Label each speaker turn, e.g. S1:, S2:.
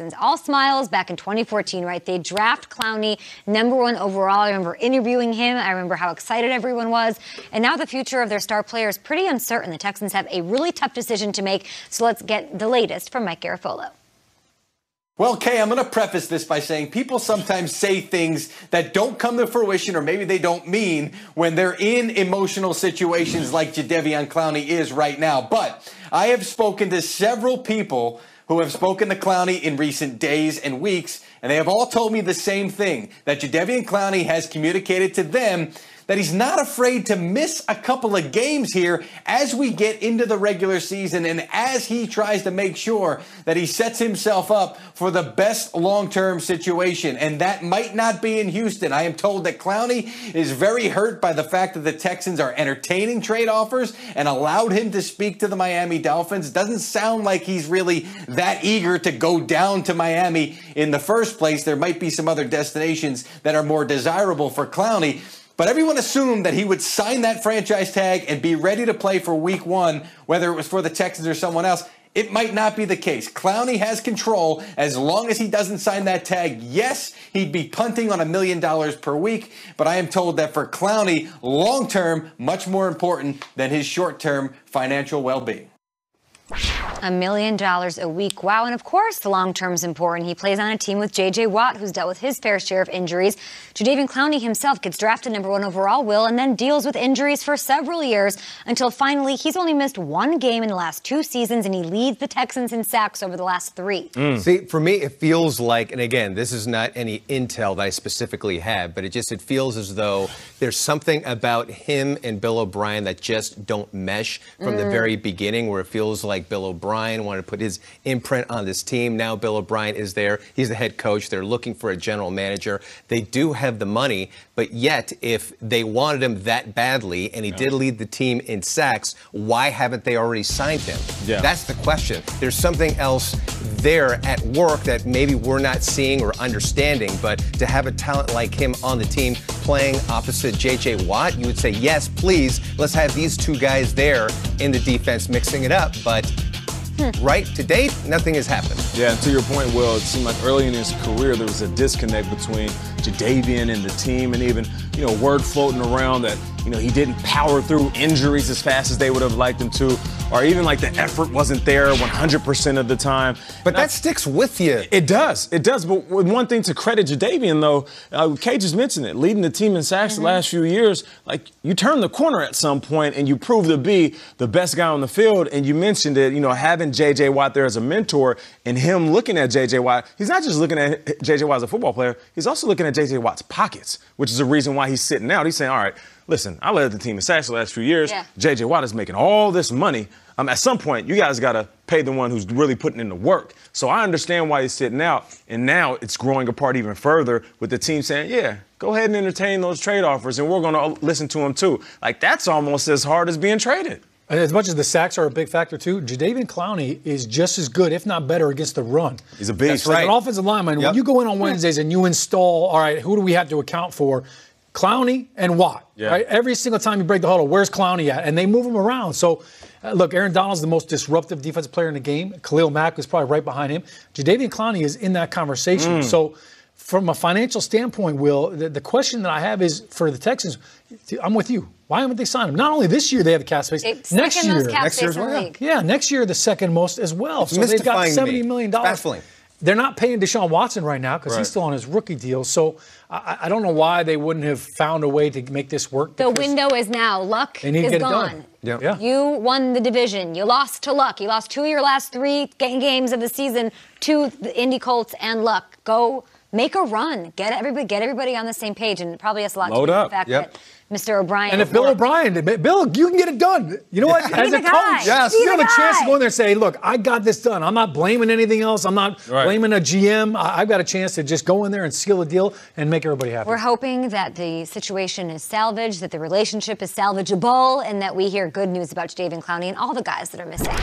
S1: Texans. All smiles back in 2014, right? They draft Clowney, #1 overall. I remember interviewing him. I remember how excited everyone was. And now the future of their star player is pretty uncertain. The Texans have a really tough decision to make. So let's get the latest from Mike Garafolo.
S2: Well, Kay, I'm going to preface this by saying people sometimes say things that don't come to fruition, or maybe they don't mean, when they're in emotional situations like Jadeveon Clowney is right now. But I have spoken to several people who have spoken to Clowney in recent days and weeks, and they have all told me the same thing, that Jadeveon Clowney has communicated to them that he's not afraid to miss a couple of games here as we get into the regular season and as he tries to make sure that he sets himself up for the best long-term situation. And that might not be in Houston. I am told that Clowney is very hurt by the fact that the Texans are entertaining trade offers and allowed him to speak to the Miami Dolphins. Doesn't sound like he's really that eager to go down to Miami in the first place. There might be some other destinations that are more desirable for Clowney. But everyone assumed that he would sign that franchise tag and be ready to play for week 1, whether it was for the Texans or someone else. It might not be the case. Clowney has control as long as he doesn't sign that tag. Yes, he'd be punting on $1 million per week, but I am told that for Clowney, long-term, much more important than his short-term financial well-being.
S1: $1 million a week. Wow. And of course, the long term is important. He plays on a team with J.J. Watt, who's dealt with his fair share of injuries. Jadeveon Clowney himself gets drafted #1 overall, Will, and then deals with injuries for several years until finally he's only missed 1 game in the last 2 seasons, and he leads the Texans in sacks over the last 3.
S3: See, for me, it feels like, and again, this is not any intel that I specifically have, but it feels as though there's something about him and Bill O'Brien that just don't mesh from the very beginning, where it feels like Bill O'Brien wanted to put his imprint on this team. Now Bill O'Brien is there. He's the head coach. They're looking for a general manager. They do have the money, but yet if they wanted him that badly and he did lead the team in sacks, why haven't they already signed him? That's the question. There's something else there at work that maybe we're not seeing or understanding, but to have a talent like him on the team playing opposite J.J. Watt, you would say, yes, please, let's have these 2 guys there in the defense mixing it up. But right to date, nothing has happened.
S4: Yeah, and to your point, Will, it seemed like early in his career there was a disconnect between Jadeveon and the team, and even, word floating around that, he didn't power through injuries as fast as they would have liked him to, or even like the effort wasn't there 100% of the time.
S3: But that sticks with you.
S4: It does. But one thing to credit Jadeveon, though, Kay just mentioned it, leading the team in sacks the last few years, like you turn the corner at some point and you prove to be the best guy on the field. And you mentioned it, having J.J. Watt there as a mentor and him looking at J.J. Watt, he's not just looking at J.J. Watt as a football player, he's also looking at J.J. Watt's pockets, which is the reason why he's sitting out. He's saying, all right, listen, I led the team in sacks the last few years. J.J. Watt is making all this money. At some point, you guys got to pay the one who's really putting in the work. So I understand why he's sitting out. And now it's growing apart even further with the team saying, yeah, go ahead and entertain those trade offers, and we're going to listen to him too. Like, that's almost as hard as being traded.
S5: As much as the sacks are a big factor, too, Jadeveon Clowney is just as good, if not better, against the run.
S4: He's a beast.
S5: Like an offensive lineman, when you go in on Wednesdays and you install, all right, who do we have to account for? Clowney and Watt, right? Every single time you break the huddle, where's Clowney at? And they move him around. So, look, Aaron Donald's the most disruptive defensive player in the game. Khalil Mack was probably right behind him. Jadeveon Clowney is in that conversation. So, from a financial standpoint, Will, the question that I have is for the Texans, I'm with you. Why haven't they signed him? Not only this year they have the cap space. Next year
S1: as well.
S5: Yeah, next year the second most as well. So they've got $70 million.
S3: Baffling.
S5: They're not paying Deshaun Watson right now because he's still on his rookie deal. So I don't know why they wouldn't have found a way to make this work.
S1: The window is now. Luck is gone. You won the division. You lost to Luck. You lost 2 of your last 3 games of the season to the Indy Colts and Luck. Go make a run. Get everybody on the same page. And it probably has a lot to do with the fact that Mr. O'Brien.
S5: And if Bill O'Brien, Bill, you can get it done. You know what? As a coach, you have a chance to go in there and say, look, I got this done. I'm not blaming anything else. I'm not blaming a GM. I've got a chance to just go in there and seal a deal and make everybody happy.
S1: We're hoping that the situation is salvaged, that the relationship is salvageable, and that we hear good news about Jadeveon Clowney and all the guys that are missing.